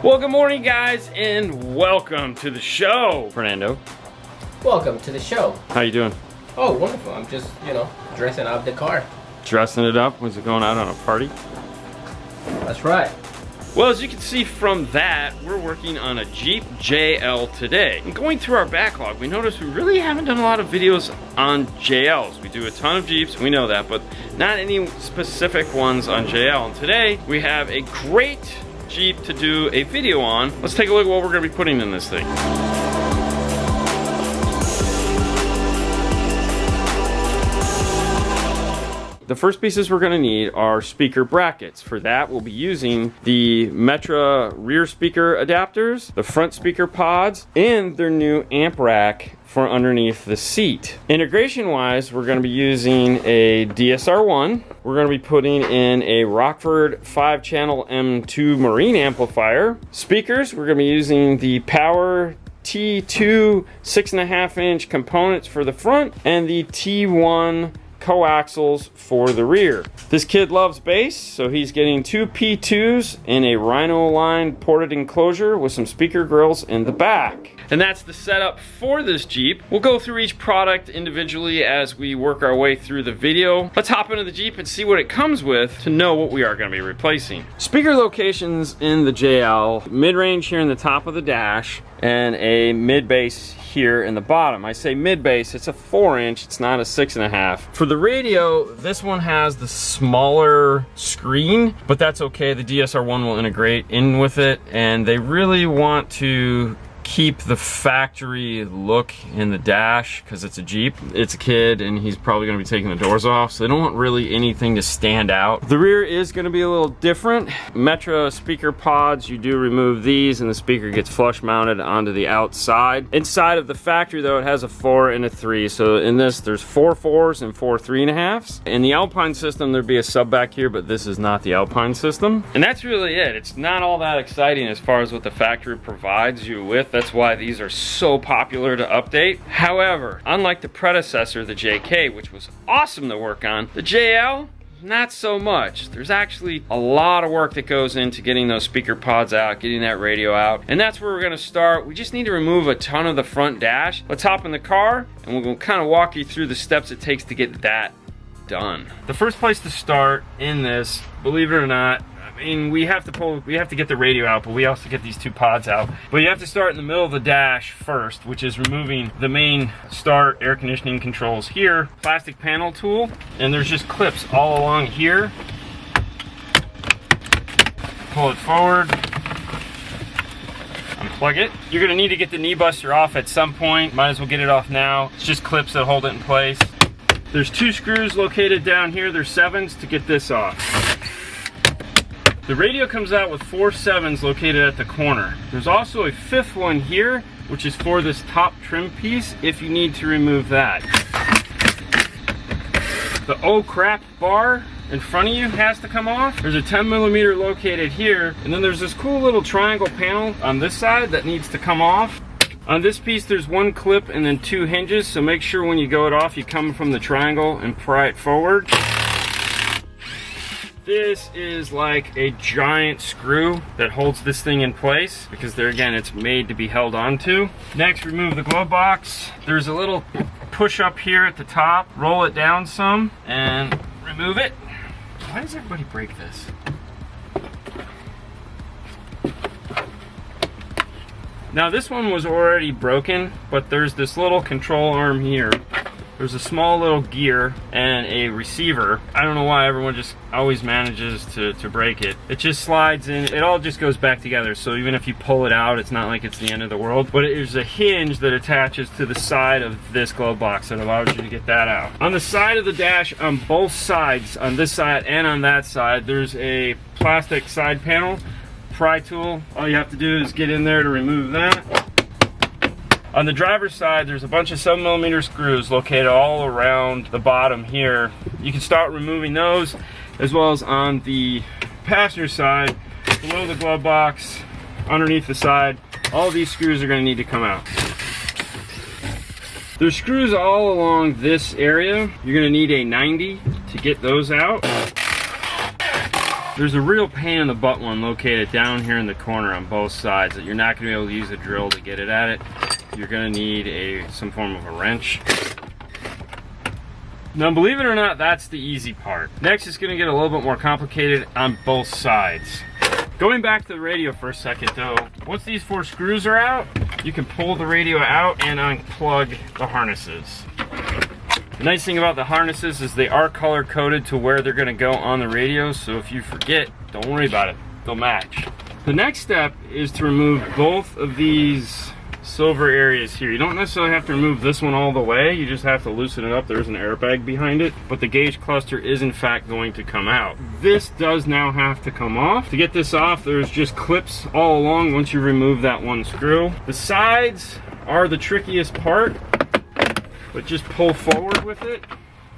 Well, good morning, guys, and welcome to the show. Fernando. Welcome to the show. How you doing? Oh, wonderful. I'm just, dressing up the car. Dressing it up? Was it going out on a party? That's right. Well, as you can see from that, we're working on a Jeep JL today. And going through our backlog, we noticed we really haven't done a lot of videos on JLs. We do a ton of Jeeps, we know that, but not any specific ones on JL. And today, we have a great Jeep to do a video on. Let's take a look at what we're going to be putting in this thing. The first pieces we're going to need are speaker brackets. For that, we'll be using the Metra rear speaker adapters, the front speaker pods, and their new amp rack for underneath the seat. Integration wise, we're going to be using a DSR1. We're going to be putting in a Rockford 5-channel M2 marine amplifier. Speakers, we're going to be using the Power T2 6.5-inch components for the front and the T1 coaxials for the rear. This kid loves bass, so he's getting two P2s in a Rhino line ported enclosure with some speaker grills in the back. And that's the setup for this Jeep. We'll go through each product individually as we work our way through the video. Let's hop into the Jeep and see what it comes with to know what we are going to be replacing. Speaker locations in the JL, mid-range here in the top of the dash, and a mid-bass here in the bottom. I say mid-bass, it's a 4-inch, it's not a 6.5. For the radio, this one has the smaller screen, but that's okay. The DSR1 will integrate in with it, and they really want to keep the factory look in the dash because it's a Jeep. It's a kid and he's probably going to be taking the doors off, so they don't want really anything to stand out. The rear is going to be a little different. Metra speaker pods, you do remove these and the speaker gets flush mounted onto the outside. Inside of the factory though, it has a 4 and a 3, so in this there's 4 4s and 4 3.5s. In the Alpine system there'd be a sub back here, but this is not the Alpine system. And that's really it. It's not all that exciting as far as what the factory provides you with. That's why these are so popular to update. However, unlike the predecessor, the JK, which was awesome to work on, the JL, not so much. There's actually a lot of work that goes into getting those speaker pods out, getting that radio out, and that's where we're gonna start. We just need to remove a ton of the front dash. Let's hop in the car and we'll kind of walk you through the steps it takes to get that done. The first place to start in this, believe it or not, I mean, we have to get the radio out, but we also get these two pods out. But you have to start in the middle of the dash first, which is removing the main start air conditioning controls here. Plastic panel tool, and there's just clips all along here. Pull it forward. Unplug it. You're gonna need to get the knee buster off at some point. Might as well get it off now. It's just clips that hold it in place. There's 2 screws located down here. They're 7s to get this off. The radio comes out with 4 7s located at the corner. There's also a 5th one here, which is for this top trim piece if you need to remove that. The oh crap bar in front of you has to come off. There's a 10mm located here, and then there's this cool little triangle panel on this side that needs to come off. On this piece there's 1 clip and then 2 hinges, so make sure when you go it off you come from the triangle and pry it forward. This is like a giant screw that holds this thing in place because there again it's made to be held onto. Next, remove the glove box. There's a little push up here at the top. Roll it down some and remove it. Why does everybody break this? Now this one was already broken, but there's this little control arm here. There's a small little gear and a receiver. I don't know why everyone just always manages to break it. It just slides in, it all just goes back together. So even if you pull it out, it's not like it's the end of the world. But there's a hinge that attaches to the side of this glove box that allows you to get that out. On the side of the dash, on both sides, on this side and on that side, there's a plastic side panel, pry tool. All you have to do is get in there to remove that. On the driver's side, there's a bunch of 7mm screws located all around the bottom here. You can start removing those, as well as on the passenger side, below the glove box, underneath the side. All these screws are going to need to come out. There's screws all along this area. You're going to need a 90 to get those out. There's a real pain in the butt one located down here in the corner on both sides that you're not going to be able to use a drill to get it at it. You're going to need some form of a wrench. Now, believe it or not, that's the easy part. Next, it's going to get a little bit more complicated on both sides. Going back to the radio for a second though, once these 4 screws are out, you can pull the radio out and unplug the harnesses. The nice thing about the harnesses is they are color coded to where they're going to go on the radio, so if you forget, don't worry about it, they'll match. The next step is to remove both of these silver areas here. You don't necessarily have to remove this one all the way, you just have to loosen it up. There's an airbag behind it, but the gauge cluster is in fact going to come out. This does now have to come off. To get this off, there's just clips all along once you remove that one screw. The sides are the trickiest part, but just pull forward with it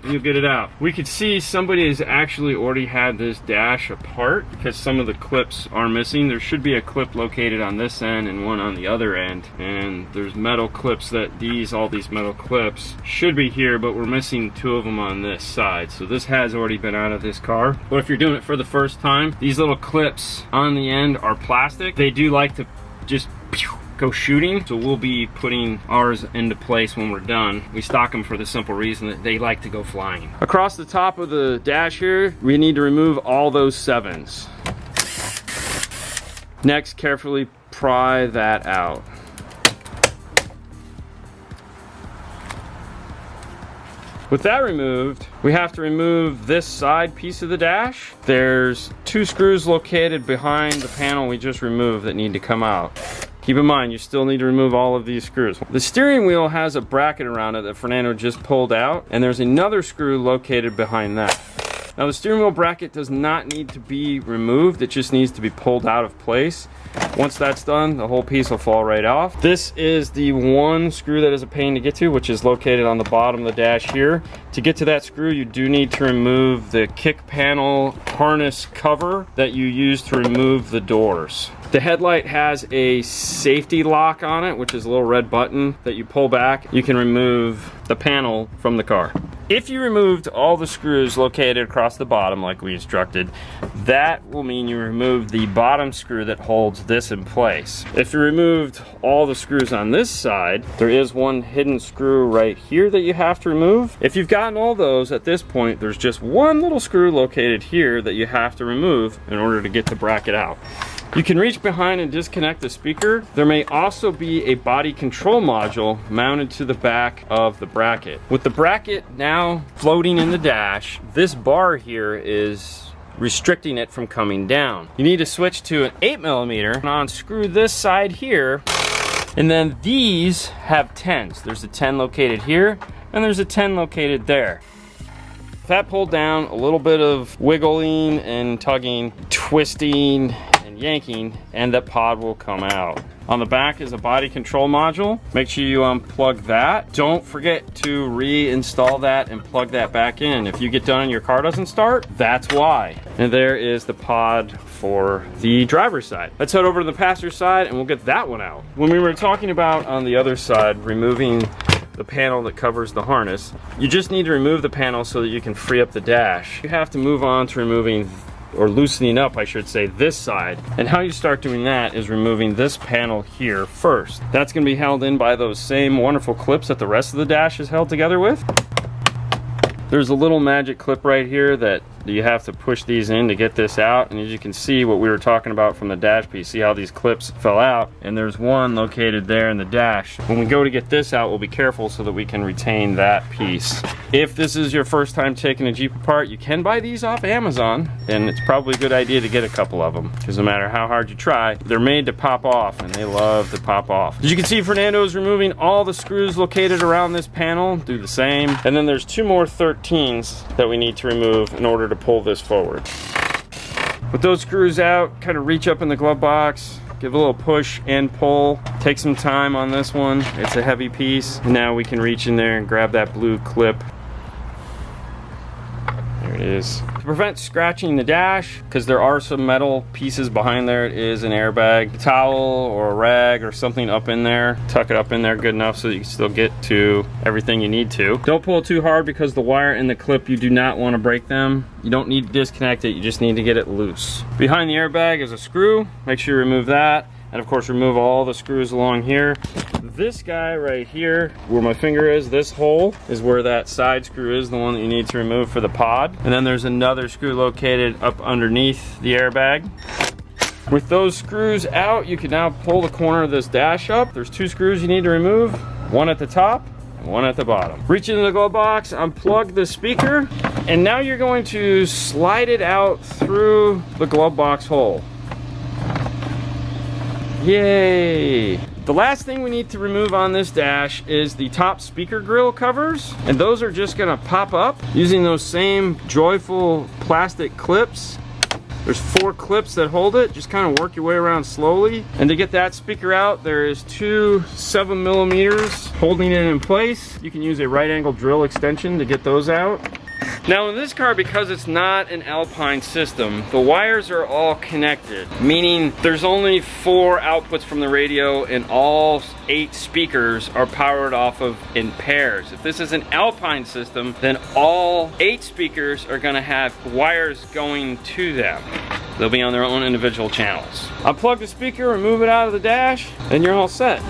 and you'll get it out. We could see somebody has actually already had this dash apart because some of the clips are missing. There should be a clip located on this end and one on the other end, and there's metal clips that all these metal clips should be here, but we're missing 2 of them on this side. So this has already been out of this car. But if you're doing it for the first time, these little clips on the end are plastic. They do like to just go shooting, so we'll be putting ours into place when we're done. We stock them for the simple reason that they like to go flying. Across the top of the dash here, we need to remove all those 7s. Next, carefully pry that out. With that removed, we have to remove this side piece of the dash. There's 2 screws located behind the panel we just removed that need to come out. Keep in mind, you still need to remove all of these screws. The steering wheel has a bracket around it that Fernando just pulled out, and there's another screw located behind that. Now, the steering wheel bracket does not need to be removed, it just needs to be pulled out of place. Once that's done, the whole piece will fall right off. This is the one screw that is a pain to get to, which is located on the bottom of the dash here. To get to that screw, you do need to remove the kick panel harness cover that you use to remove the doors. The headlight has a safety lock on it, which is a little red button that you pull back. You can remove the panel from the car. If you removed all the screws located across the bottom like we instructed, that will mean you removed the bottom screw that holds this in place. If you removed all the screws on this side, there is one hidden screw right here that you have to remove. If you've gotten all those, at this point, there's just one little screw located here that you have to remove in order to get the bracket out. You can reach behind and disconnect the speaker. There may also be a body control module mounted to the back of the bracket. With the bracket now floating in the dash, this bar here is restricting it from coming down. You need to switch to an 8mm and unscrew this side here, and then these have 10s. There's a 10 located here, and there's a 10 located there. With that pulled down, a little bit of wiggling and tugging, twisting, yanking, and that pod will come out. On the back is a body control module. Make sure you unplug that. Don't forget to reinstall that and plug that back in. If you get done and your car doesn't start, that's why. And there is the pod for the driver's side. Let's head over to the passenger side and we'll get that one out. When we were talking about on the other side removing the panel that covers the harness, you just need to remove the panel so that you can free up the dash. You have to move on to removing, or loosening up, I should say, this side. And how you start doing that is removing this panel here first. That's going to be held in by those same wonderful clips that the rest of the dash is held together with. There's a little magic clip right here that you have to push these in to get this out, and as you can see what we were talking about from the dash piece, see how these clips fell out, and there's one located there in the dash. When we go to get this out, we'll be careful so that we can retain that piece. If this is your first time taking a Jeep apart, you can buy these off Amazon, and it's probably a good idea to get a couple of them, because no matter how hard you try, they're made to pop off, and they love to pop off. As you can see, Fernando is removing all the screws located around this panel. Do the same, and then there's 2 more 13s that we need to remove in order to pull this forward. With those screws out, kind of reach up in the glove box, give a little push and pull. Take some time on this one. It's a heavy piece. And now we can reach in there and grab that blue clip. There it is. To prevent scratching the dash, because there are some metal pieces behind there, it is an airbag. A towel or a rag or something up in there, tuck it up in there good enough so you can still get to everything you need to. Don't pull too hard because the wire and the clip, you do not want to break them. You don't need to disconnect it, you just need to get it loose. Behind the airbag is a screw. Make sure you remove that. And of course remove all the screws along here. This guy right here, where my finger is, this hole is where that side screw is, the one that you need to remove for the pod. And then there's another screw located up underneath the airbag. With those screws out, you can now pull the corner of this dash up. There's 2 screws you need to remove, one at the top and one at the bottom. Reach into the glove box, unplug the speaker, and now you're going to slide it out through the glove box hole. Yay! The last thing we need to remove on this dash is the top speaker grill covers, and those are just gonna pop up using those same joyful plastic clips. There's 4 clips that hold it. Just kind of work your way around slowly. And to get that speaker out, there is 2 7mm holding it in place. You can use a right angle drill extension to get those out. Now in this car, because it's not an Alpine system, the wires are all connected, meaning there's only 4 outputs from the radio and all 8 speakers are powered off of in pairs. If this is an Alpine system, then all 8 speakers are gonna have wires going to them. They'll be on their own individual channels. Unplug the speaker, remove it out of the dash, and you're all set.